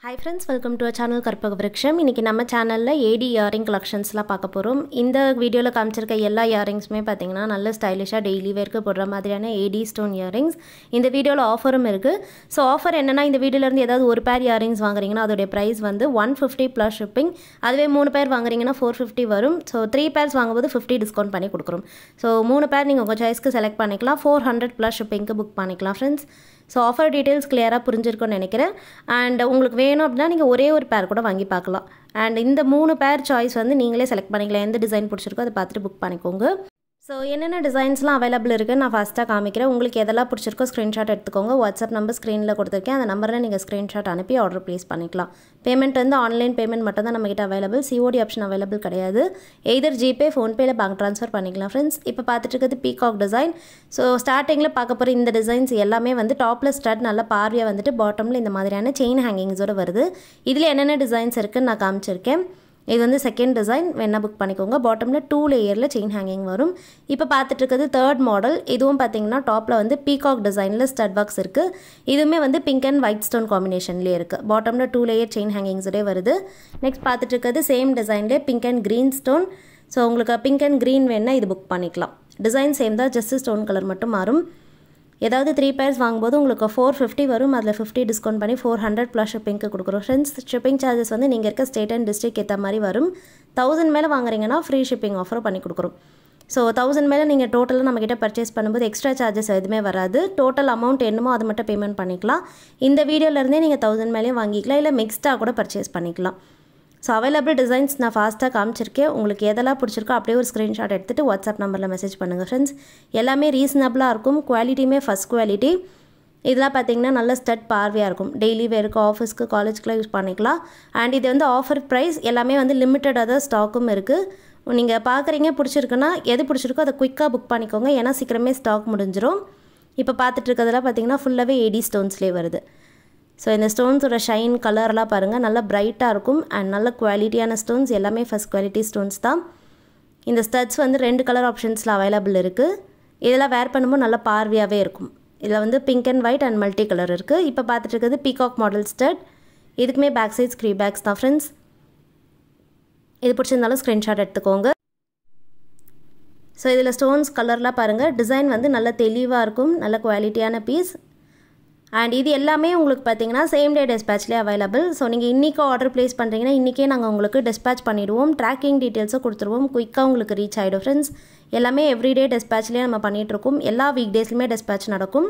Hi friends, welcome to our channel Karpaga Vriksham. இன்னைக்கு நம்ம சேனல்ல AD இயரிங் கலெக்ஷன்ஸ்லாம் பார்க்க போறோம். இந்த வீடியோல காமிச்சிருக்க எல்லா இயரிங்ஸ்மே பாத்தீங்கன்னா நல்ல ஸ்டைலிஷா டெய்லி வேர்க்கு போடுற மாதிரியான AD ஸ்டோன் இயரிங்ஸ். இந்த வீடியோல ஆஃபரும் இருக்கு. சோ ஆஃபர் என்னன்னா இந்த வீடியோல இருந்து ஏதாவது ஒரு பேர் இயரிங்ஸ் வாங்குறீங்கன்னா அதோட பிரைஸ் வந்து 150 plus shipping. அதுவே 3 பேர் வாங்குறீங்கன்னா 450 வரும். சோ 3 பேர்ஸ் வாங்கும்போது 50 டிஸ்கவுண்ட் பண்ணி கொடுக்குறோம். சோ 3 பேர் நீங்க உங்க சாய்ஸ்க்கு செலக்ட் பண்ணிக்கலாம். 400 plus shippingக்கு புக் பண்ணிக்கலாம் friends. ஸோ ஆஃபர் டீட்டெயில்ஸ் கிளியராக புரிஞ்சிருக்கும்னு நினைக்கிறேன். அண்ட் உங்களுக்கு வேணும் அப்படின்னா நீங்கள் ஒரே ஒரு பேர் கூட வாங்கி பார்க்கலாம். அண்ட் இந்த 3 பேர் சாய்ஸ் வந்து நீங்களே செலக்ட் பண்ணிக்கலாம். எந்த டிசைன் பிடிச்சிருக்கோ அதை பார்த்துட்டு புக் பண்ணிக்கோங்க. ஸோ என்னென்ன டிசைன்ஸ்லாம் அவைலபிள் இருக்குன்னு நான் ஃபஸ்ட்டாக காமிக்கிறேன். உங்களுக்கு எதெல்லாம் பிடிச்சிருக்கோ ஸ்க்ரீன்ஷாட் எடுத்துக்கோங்க. வாட்ஸ்அப் நம்பர் ஸ்க்ரீனில் கொடுத்துருக்கேன். அந்த நம்பரில் நீங்கள் ஸ்க்ரீன்ஷாட் அனுப்பி ஆர்டர் ப்ளேஸ் பண்ணிக்கலாம். பேமெண்ட் வந்து ஆன்லைன் பேமெண்ட் மட்டும் தான் நம்மகிட்ட அவைலபிள். COD ஆப்ஷன் அவைலபிள் கிடையாது. எய்தர் ஜிபே, ஃபோன்பேயில் பேங்க் ட்ரான்ஸ்ஃபர் பண்ணிக்கலாம் ஃப்ரெண்ட்ஸ். இப்போ பார்த்துட்டு இருக்கிறது பீகாக் டிசைன். ஸோ ஸ்டார்டிங்கில் பார்க்க போகிற இந்த டிசைன்ஸ் எல்லாமே வந்து டாப்பில் ஸ்டார்ட் நல்லா பார்வையாக வந்துட்டு பாட்டமில் இந்த மாதிரியான செயின் ஹேங்கிங்ஸோடு வருது. இதில் என்னென்ன டிசைன்ஸ் இருக்குதுன்னு நான் காமிச்சிருக்கேன். இது வந்து செகண்ட் டிசைன் வேணால் புக் பண்ணிக்கோங்க. பாட்டமில் 2 லேயரில் செயின் ஹேங்கிங் வரும். இப்போ பார்த்துட்டு இருக்கிறது தேர்ட் மாடல். இதுவும் பார்த்தீங்கன்னா டாப்பில் வந்து பீகாக் டிசைனில் ஸ்டட் பாக்ஸ் இருக்குது. இதுவுமே வந்து பிங்க் அண்ட் ஒயிட் ஸ்டோன் காம்பினேஷன்லேயே இருக்குது. பாட்டமில் 2 லேயர் செயின் ஹேங்கிங்ஸோடே வருது. நெக்ஸ்ட் பார்த்துட்டு இருக்கிறது சேம் டிசைன்லேயே pink and green stone. So உங்களுக்கு பிங்க் அண்ட் க்ரீன் வேணால் இது புக் பண்ணிக்கலாம். டிசைன் சேம் தான், ஜஸ்ட் ஸ்டோன் கலர் மட்டும் மாறும். ஏதாவது 3 பேர்ஸ் வாங்கும்போது உங்களுக்கு 450 வரும். அதில் 50 டிஸ்கவுண்ட் பண்ணி 400 ப்ளஸ் ஷிப்பிங்க்கு கொடுக்குறோம் ஃப்ரெண்ட்ஸ். ஷிப்பிங் சார்ஜஸ் வந்து நீங்கள் இருக்க ஸ்டேட் அண்ட் டிஸ்ட்ரிக்ட் ஏற்ற மாதிரி வரும். 1000 மேலே வாங்குறீங்கன்னா ஃப்ரீ ஷிப்பிங் ஆஃபரும் பண்ணி கொடுக்குறோம். ஸோ 1000 மேலே நீங்கள் டோட்டலாக நம்மக்கிட்ட பர்ச்சேஸ் பண்ணும்போது எக்ஸ்ட்ரா சார்ஜஸ் எதுவுமே வராது. டோட்டல் அமௌண்ட் என்னமோ அது மட்டும் பேமெண்ட் பண்ணிக்கலாம். இந்த வீடியோலேருந்தே நீங்கள் 1000 மேலேயும் வாங்கிக்கலாம், இல்லை மிக்ஸ்டாக கூட பர்ச்சேஸ் பண்ணிக்கலாம். ஸோ அவைலபிள் டிசைன்ஸ் நான் ஃபாஸ்ட்டாக காமிச்சிருக்கேன். உங்களுக்கு எதெல்லாம் பிடிச்சிருக்கோ அப்படியே ஒரு ஸ்க்ரீன்ஷாட் எடுத்துகிட்டு வாட்ஸ்அப் நம்பரில் மெசேஜ் பண்ணுங்கள் ஃப்ரெண்ட்ஸ். எல்லாமே ரீசனபிளாக இருக்கும். குவாலிட்டியுமே ஃபஸ்ட் குவாலிட்டி. இதெல்லாம் பார்த்தீங்கன்னா நல்ல ஸ்டட் பார்வையாக இருக்கும். டெய்லி வேருக்கு, ஆஃபீஸ்க்கு, காலேஜ்க்குலாம் யூஸ் பண்ணிக்கலாம். அண்ட் இது வந்து ஆஃபர் ப்ரைஸ். எல்லாமே வந்து லிமிட்டடாக தான் ஸ்டாக்கும் இருக்குது. நீங்கள் பார்க்குறீங்க, பிடிச்சிருக்குன்னா எது பிடிச்சிருக்கோ அதை குயிக்காக புக் பண்ணிக்கோங்க. ஏன்னா சீக்கிரமே ஸ்டாக் முடிஞ்சிடும். இப்போ பார்த்துட்டு இருக்கிறதெல்லாம் பார்த்தீங்கன்னா ஃபுல்லாகவே AD ஸ்டோன்ஸ்லேயே வருது. ஸோ இந்த ஸ்டோன்ஸோட ஷைன் கலர்லாம் பாருங்கள், நல்லா ப்ரைட்டாக இருக்கும். அண்ட் நல்ல குவாலிட்டியான ஸ்டோன்ஸ், எல்லாமே ஃபஸ்ட் குவாலிட்டி ஸ்டோன்ஸ் தான். இந்த ஸ்டட்ஸ் வந்து 2 கலர் ஆப்ஷன்ஸில் அவைலபிள் இருக்குது. இதெல்லாம் வேர் பண்ணும்போது நல்லா பார்வையாகவே இருக்கும். இதில் வந்து pink and white and multi colour இருக்குது. இப்போ பார்த்துட்டு இருக்கிறது பீகாக் மாடல் ஸ்டட். இதுக்குமே பேக் சைட் ஸ்க்ரீ பேக்ஸ் தான் ஃப்ரெண்ட்ஸ். இது பிடிச்சிருந்தாலும் ஸ்க்ரீன்ஷாட் எடுத்துக்கோங்க. ஸோ இதில் ஸ்டோன்ஸ் கலர்லாம் பாருங்கள், டிசைன் வந்து நல்ல தெளிவாக இருக்கும். நல்ல குவாலிட்டியான பீஸ். அண்ட் இது எல்லாமே உங்களுக்கு பார்த்தீங்கன்னா சேம் டே டிஸ்பேச்லேயே அவைலபிள். ஸோ நீங்கள் இன்றைக்கி ஆர்டர் ப்ளேஸ் பண்ணுறீங்கன்னா இன்றைக்கே நாங்கள் உங்களுக்கு டிஸ்பேச் பண்ணிவிடுவோம். ட்ராக்கிங் டீட்டெயில்ஸும் கொடுத்துருவோம். குயிக்காக உங்களுக்கு ரீச் ஆகிடும் ஃப்ரெண்ட்ஸ். எல்லாமே எவ்ரிடே டிஸ்பேச்லேயே நம்ம பண்ணிகிட்ருக்கோம். எல்லா வீக் டேஸ்லையுமே டிஸ்பேச் நடக்கும்.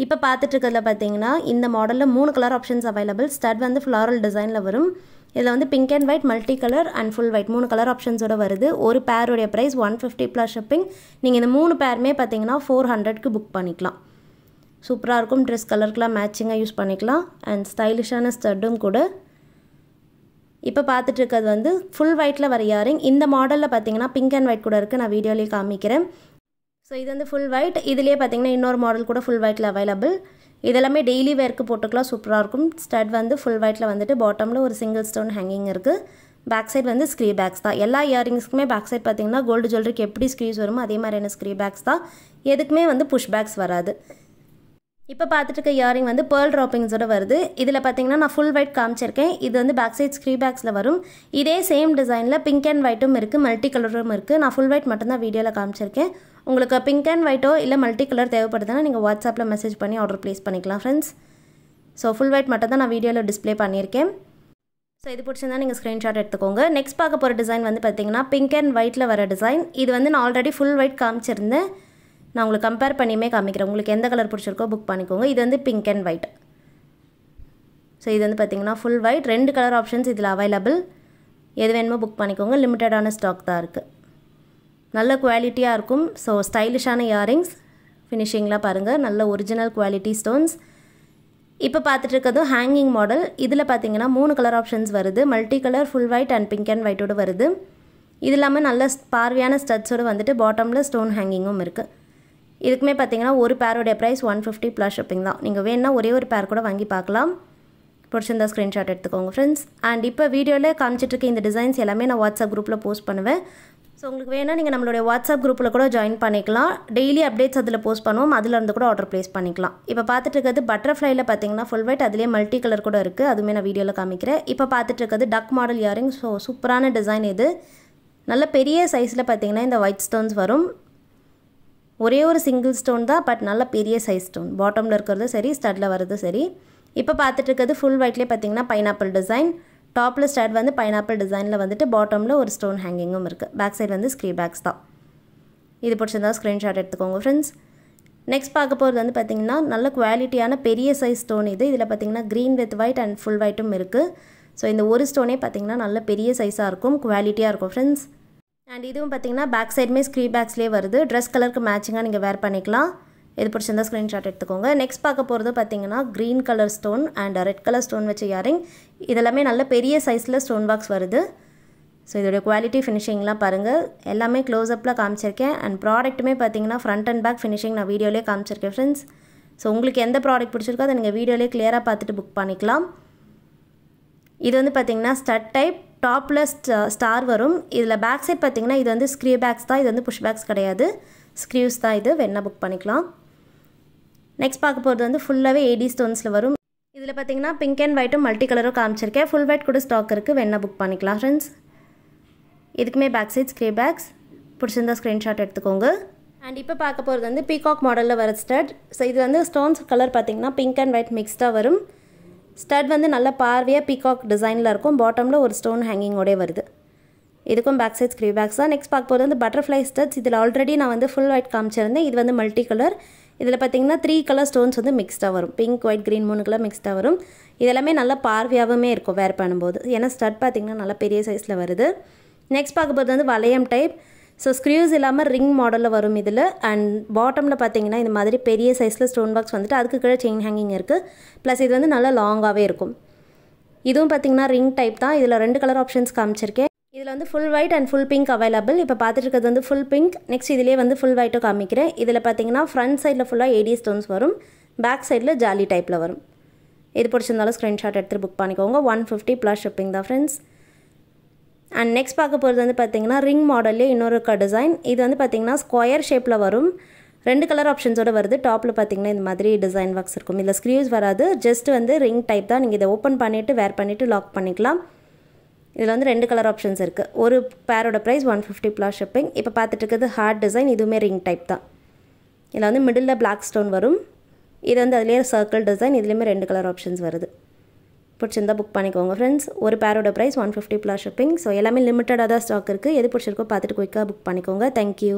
இப்போ பார்த்துட்டு இருக்கிறதுல பார்த்தீங்கன்னா இந்த மாடலில் 3 கலர் ஆப்ஷன்ஸ் அவைலபிள். ஸ்டட் வந்து ஃப்ளாரல் டிசைனில் வரும். இதில் வந்து pink and white, multi colour and full white 3 colour ஆப்ஷன்ஸோடு வருது. ஒரு பேருடைய ப்ரைஸ் 150 ப்ளஸ் ஷிப்பிங். நீங்கள் இந்த 3 பேருமே பார்த்தீங்கன்னா 400க்கு புக் பண்ணிக்கலாம். சூப்பராக இருக்கும். ட்ரெஸ் கலருக்கெலாம் மேட்சிங்காக யூஸ் பண்ணிக்கலாம். அண்ட் ஸ்டைலிஷான ஸ்டட்டும் கூட. இப்போ பார்த்துட்டு இருக்கிறது வந்து ஃபுல் ஒயிட்டில் வர இயரிங். இந்த மாடலில் பார்த்தீங்கன்னா பிங்க் அண்ட் ஒயிட் கூட இருக்குது. நான் வீடியோலேயே காமிக்கிறேன். ஸோ இது வந்து ஃபுல் ஒயிட். இதுலேயே பார்த்தீங்கன்னா இன்னொரு மாடல் கூட ஃபுல் ஒயிட்டில் அவைலபிள். இதெல்லாமே டெய்லி வேர்க்கு போட்டுக்கலாம். சூப்பராக இருக்கும். ஸ்டட் வந்து ஃபுல் ஒயிட்டில் வந்துட்டு பாட்டமில் ஒரு சிங்கிள் ஸ்டோன் ஹேங்கிங் இருக்குது. பேக் சைட் வந்து ஸ்க்ரீ பேக்ஸ் தான். எல்லா இயரிங்ஸ்க்குமே பேக் சைட் பார்த்தீங்கன்னா கோல்டு ஜுவல்லரிக்கு எப்படி ஸ்க்ரீஸ் வருமோ அதே மாதிரியான ஸ்க்ரீ பேக்ஸ் தான். எதுக்குமே வந்து புஷ் பேக்ஸ் வராது. இப்போ பார்த்துட்டு இருக்க இயரிங் வந்து பேர்ல் ட்ராப்பிங்ஸோடு வருது. இதில் பார்த்தீங்கன்னா நான் ஃபுல் ஒயிட் காமிச்சிருக்கேன். இது வந்து பேக் சைட் ஸ்க்ரீ பேக்ஸில் வரும். இதே சேம் டிசைனில் பிங்க் அண்ட் ஒயிட்டும் இருக்குது, மல்டி கலரும் இருக்குது. நான் ஃபுல் ஒயிட் மட்டும்தான் வீடியோவில் காமிச்சிருக்கேன். உங்களுக்கு பிங்க் அண்ட் ஒயிட்டோ இல்லை மல்டி கலர் தேவைப்படுதுன்னா நீங்கள் வாட்ஸ்அப்பில் மெசேஜ் பண்ணி ஆர்டர் ப்ளேஸ் பண்ணிக்கலாம் ஃப்ரெண்ட்ஸ். ஸோ ஃபுல் ஒயிட் மட்டும் தான் நான் வீடியோவில் டிஸ்ப்ளே பண்ணியிருக்கேன். ஸோ இது பிடிச்சிருந்தா நீங்கள் ஸ்க்ரீன்ஷாட் எடுத்துக்கோங்க. நெக்ஸ்ட் பார்க்க போகிற டிசைன் வந்து பார்த்தீங்கன்னா பிங்க் அண்ட் ஒயிட்டில் வர டிசைன். இது வந்து நான் ஆல்ரெடி ஃபுல் ஒயிட் காமிச்சிருந்தேன். நான் உங்களுக்கு கம்பேர் பண்ணியுமே காமிக்கிறேன். உங்களுக்கு எந்த கலர் பிடிச்சிருக்கோ புக் பண்ணிக்கோங்க. இது வந்து பிங்க் அண்ட் ஒயிட். ஸோ இது வந்து பார்த்தீங்கன்னா ஃபுல் ஒயிட். 2 கலர் ஆப்ஷன்ஸ் இதில் அவைலபிள். எது வேணுமோ புக் பண்ணிக்கோங்க. லிமிட்டடான ஸ்டாக் தான் இருக்குது. நல்ல குவாலிட்டியாக இருக்கும். So ஸ்டைலிஷான earrings. ஃபினிஷிங்லாம் பாருங்கள், நல்ல ஒரிஜினல் குவாலிட்டி ஸ்டோன்ஸ். இப்போ பார்த்துட்டு இருக்கிறதும் ஹேங்கிங் மாடல். இதில் பார்த்தீங்கன்னா 3 கலர் ஆப்ஷன்ஸ் வருது. Multi colour, full white and pink and ஒயிட்டோடு வருது. இது இல்லாமல் நல்ல பார்வையான ஸ்டட்ஸோடு வந்துட்டு பாட்டமில் ஸ்டோன் ஹேங்கிங்கும் இருக்குது. இதுக்குமே பார்த்தீங்கன்னா ஒரு பேரோடைய ப்ரைஸ் 150 ப்ளஸ் ஷிப்பிங் தான். நீங்கள் வேணுன்னா ஒரே ஒரு பேர் கூட வாங்கி பார்க்கலாம். பிடிச்சிருந்தா ஸ்க்ரீன்ஷாட் எடுத்துக்கோங்க ஃப்ரெண்ட்ஸ். அண்ட் இப்போ வீடியோவில் காமிச்சிட்ருக்க இந்த டிசைன்ஸ் எல்லாமே நான் வாட்ஸ்அப் குரூப்பில் போஸ்ட் பண்ணுவேன். ஸோ உங்களுக்கு வேணால் நீங்கள் நம்மளுடைய வாட்ஸ்அப் குரூப்பில் கூட ஜாயின் பண்ணிக்கலாம். டெய்லி அப்டேட்ஸ் அதில் போஸ்ட் பண்ணுவோம். அதில் இருந்து கூட ஆர்டர் ப்ளேஸ் பண்ணிக்கலாம். இப்போ பார்த்துட்டு இருக்கிறது பட்டர்ஃப்ளைல பார்த்தீங்கன்னா ஃபுல் ஒயிட், அதிலே மல்டி கலர் கூட இருக்குது. அதுவுமே நான் வீடியோவில் காமிக்கிறேன். இப்போ பார்த்துட்டு இருக்கிறது டக் மாடல் இயரிங். ஸோ சூப்பரான டிசைன் இது. நல்ல பெரிய சைஸில் பார்த்தீங்கன்னா இந்த ஒயிட் ஸ்டோன்ஸ் வரும். ஒரே ஒரு சிங்கிள் ஸ்டோன் தான், பட் நல்ல பெரிய சைஸ் ஸ்டோன். பாட்டமில் இருக்கிறது சரி, ஸ்டட்டில் வர்றது சரி. இப்போ பார்த்துட்டு இருக்கிறது ஃபுல் ஒயிட்லேயே பார்த்தீங்கன்னா பைனாப்பிள் டிசைன். டாப்பில் ஸ்டார்ட் வந்து பைனாப்பிள் டிசைனில் வந்துட்டு பாட்டமில் ஒரு ஸ்டோன் ஹேங்கிங்கும் இருக்குது. பேக் சைடு வந்து ஸ்க்ரீ பேக்ஸ் தான். இது பிடிச்சிருந்தா ஸ்க்ரீன்ஷாட் எடுத்துக்கோங்க ஃப்ரெண்ட்ஸ். நெக்ஸ்ட் பார்க்க போகிறது வந்து பார்த்திங்கன்னா நல்ல குவாலிட்டியான பெரிய சைஸ் ஸ்டோன் இது. இதில் பார்த்திங்கன்னா green with white and full ஒயிட்டும் இருக்குது. ஸோ இந்த ஒரு ஸ்டோனே பார்த்திங்கன்னா நல்ல பெரிய சைஸாக இருக்கும், குவாலிட்டியாக இருக்கும் ஃப்ரெண்ட்ஸ். அண்ட் இதுவும் பார்த்திங்கன்னா பேக் சைடுமே ஸ்க்ரீ பேக்ஸ்லேயே வருது. ட்ரெஸ் கலருக்கு மேட்சிங்காக நீங்கள் வேர் பண்ணிக்கலாம். இது பிடிச்சிருந்தா ஸ்க்ரீன்ஷாட் எடுத்துக்கோங்க. நெக்ஸ்ட் பார்க்க போகிறது பார்த்தீங்கன்னா green colour stone and red colour stone வச்ச இயரிங். இதெல்லாமே நல்ல பெரிய சைஸில் ஸ்டோன் பாக்ஸ் வருது. ஸோ இதோடைய குவாலிட்டி ஃபினிஷிங்லாம் பாருங்கள். எல்லாமே க்ளோஸ்அப்பில் காமிச்சிருக்கேன். அண்ட் ப்ராடக்ட்டுமே பார்த்தீங்கன்னா ஃப்ரண்ட் அண்ட் பேக் ஃபினிஷிங் நான் வீடியோலேயே காமிச்சிருக்கேன் ஃப்ரெண்ட்ஸ். ஸோ உங்களுக்கு எந்த ப்ராடக்ட் பிடிச்சிருக்கோ அதை நீங்கள் வீடியோலேயே கிளியராக பார்த்துட்டு புக் பண்ணிக்கலாம். இது வந்து பார்த்தீங்கன்னா ஸ்டட் டைப், டாப்பில் ஸ்டார் வரும். இதில் பேக் சைட் பார்த்தீங்கன்னா இது வந்து ஸ்க்ரீ பேக்ஸ் தான். இது வந்து புஷ் பேக்ஸ் கிடையாது, ஸ்க்ரீவ்ஸ் தான். இது வேணால் புக் பண்ணிக்கலாம். நெக்ஸ்ட் பார்க்க போகிறது வந்து ஃபுல்லாகவே ஏடி ஸ்டோன்ஸில் வரும். இதில் பார்த்தீங்கன்னா பிங்க் அண்ட் ஒயிட்டும் மல்டி கலரும் காமிச்சிருக்கேன். ஃபுல் ஒயிட் கூட ஸ்டாக் இருக்குது, வேணால் புக் பண்ணிக்கலாம் ஃப்ரெண்ட்ஸ். இதுக்குமே பேக் சைட் ஸ்க்ரீ பேக்ஸ். பிடிச்சிருந்தா ஸ்க்ரீன்ஷாட் எடுத்துக்கோங்க. அண்ட் இப்போ பார்க்க போகிறது வந்து பீகாக் மாடலில் வர ஸ்டட். ஸோ இது வந்து ஸ்டோன்ஸ் கலர் பார்த்தீங்கன்னா பிங்க் அண்ட் ஒயிட் மிக்ஸ்டாக வரும். ஸ்டட் வந்து நல்ல பார்வையாக பீகாக் டிசைனில் இருக்கும். பாட்டமில் ஒரு ஸ்டோன் ஹேங்கிங்கோடே வருது. இதுக்கும் பேக் சைட் ஸ்க்ரீ பேக்ஸ் தான். நெக்ஸ்ட் பார்க்க போகிறது வந்து பட்டர்ஃப்ளை ஸ்டட்ஸ். இதில் ஆல்ரெடி நான் வந்து ஃபுல் ஒயிட் காமிச்சிருந்தேன். இது வந்து மல்டி கலர். இதில் பார்த்தீங்கன்னா 3 கலர் ஸ்டோன்ஸ் வந்து மிக்ஸ்டாக வரும். பிங்க், ஒயிட், க்ரீன் 3 கலர் மிக்ஸ்டாக வரும். இதெல்லாமே நல்ல பார்வையாகவுமே இருக்கும் வேர் பண்ணும்போது. ஏன்னா ஸ்டட் பார்த்திங்கன்னா நல்லா பெரிய சைஸில் வருது. நெக்ஸ்ட் பார்க்க போகிறது வந்து வளையம் டைப். ஸோ ஸ்க்ரீவ்ஸ் இல்லாமல் ரிங் மாடலில் வரும் இதில். அண்ட் பாட்டமில் பார்த்தீங்கன்னா இந்த மாதிரி பெரிய சைஸில் ஸ்டோன் பாக்ஸ் வந்துட்டு அதுக்கு கீழே செயின் ஹேங்கிங் இருக்குது. ப்ளஸ் இது வந்து நல்லா லாங்காகவே இருக்கும். இதுவும் பார்த்தீங்கன்னா ரிங் டைப் தான். இதில் 2 கலர் ஆப்ஷன்ஸ் காமிச்சிருக்கேன். இதில் வந்து full white and full pink available. இப்போ பார்த்துட்டு இருக்கிறது வந்து ஃபுல் பிங்க். நெக்ஸ்ட் இதிலே வந்து ஃபுல் ஒயிட்டும் காமிக்கிறேன். இதில் பார்த்தீங்கன்னா ஃப்ரண்ட் சைடில் ஃபுல்லாக ஏடி ஸ்டோன்ஸ் வரும். பேக் சைடில் ஜாலி டைப்பில் வரும். இது பிடிச்சிருந்தாலும் ஸ்க்ரீன்ஷாட் எடுத்துகிட்டு புக் பண்ணிக்கோங்க. 150 ப்ளஸ் ஷிப்பிங் தான் ஃப்ரெண்ட்ஸ். அண்ட் நெக்ஸ்ட் பார்க்க போகிறது வந்து பார்த்தீங்கன்னா ரிங் மாடல்லே இன்னொரு டிசைன். இது வந்து பார்த்தீங்கன்னா ஸ்கொயர் ஷேப்பில் வரும். 2 கலர் ஆப்ஷன்ஸோடு வருது. டாப்பில் பார்த்தீங்கன்னா இந்த மாதிரி டிசைன் ஒர்க்ஸ் இருக்கும். இதில் ஸ்க்ரீவ்ஸ் வராது, ஜஸ்ட் வந்து ரிங் டைப் தான். நீங்கள் இதை ஓப்பன் பண்ணிவிட்டு வேர் பண்ணிவிட்டு லாக் பண்ணிக்கலாம். இதில் வந்து 2 கலர் ஆப்ஷன்ஸ் இருக்குது. ஒரு பேரோட ப்ரைஸ் 150 ப்ளஸ் ஷிப்பிங். இப்போ பார்த்துட்டு இருக்கிறது ஹார்ட் டிசைன். இதுவுமே ரிங் டைப் தான். இதில் வந்து மிடில் பிளாக் ஸ்டோன் வரும். இது வந்து அதுலேயே சர்க்கிள் டிசைன். இதுலேயுமே 2 கலர் ஆப்ஷன்ஸ் வருது. பிடிச்சிருந்தா புக் பண்ணிக்கோங்க ஃப்ரெண்ட்ஸ். ஒரு பேரோட ப்ரைஸ் 150 ப்ளஸ் ஷிப்பிங். ஸோ எல்லாமே லிமிட்டடாக தான் ஸ்டாக் இருக்குது. எது பிடிச்சிருக்கோ பார்த்துட்டு குயிக்காக புக் பண்ணிக்கோங்க. தேங்க்யூ.